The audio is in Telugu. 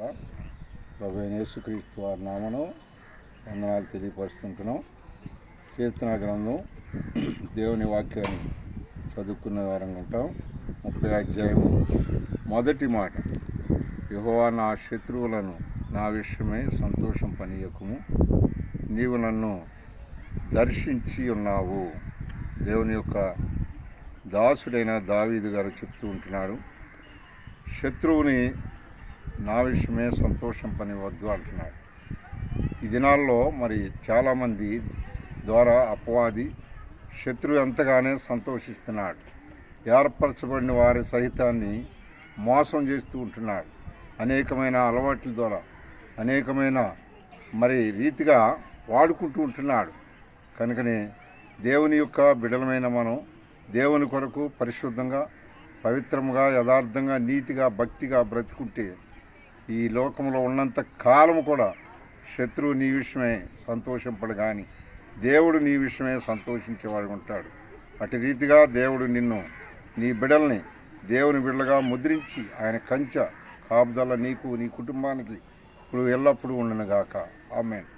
ప్రభు యేసుక్రీస్తు వారి నామను వందనాలు తెలియపరుస్తుంటున్నాం. కీర్తన గ్రంథం దేవుని వాక్యాన్ని చదువుకునే వారంగా ఉంటాం. 30వ అధ్యాయము మొదటి మాట, యెహోవా నా శత్రువులను నా విషయమై సంతోషం పనియకుము, నీవు నన్ను దర్శించి ఉన్నావు. దేవుని యొక్క దాసుడైన దావీదు గారు చెప్తూ ఉంటున్నాడు, శత్రువుని నా విషయమే సంతోషం పనివద్దు అంటున్నాడు. ఈ దినాల్లో మరి చాలామంది ద్వారా అపవాది శత్రువు ఎంతగానే సంతోషిస్తున్నాడు. ఏర్పరచబడిన వారి సహితాన్ని మోసం చేస్తూ ఉంటున్నాడు. అనేకమైన అలవాట్ల ద్వారా అనేకమైన రీతిగా వాడుకుంటూ ఉంటున్నాడు. కనుకనే దేవుని యొక్క బిడలమైన మనం దేవుని కొరకు పరిశుద్ధంగా, పవిత్రంగా, యథార్థంగా, నీతిగా, భక్తిగా బ్రతుకుంటే ఈ లోకంలో ఉన్నంత కాలము కూడా శత్రువు నీ విషయమే సంతోషింపడు, కానీ దేవుడు నీ విషయమే సంతోషించేవాడు ఉంటాడు. అటు రీతిగా దేవుడు నిన్ను, నీ బిడల్ని దేవుని బిడ్డలుగా ముద్రించి ఆయన కంచె కాపుదల నీకు, నీ కుటుంబానికి ఇప్పుడు ఎల్లప్పుడూ ఉండునుగాక. ఆమేన్.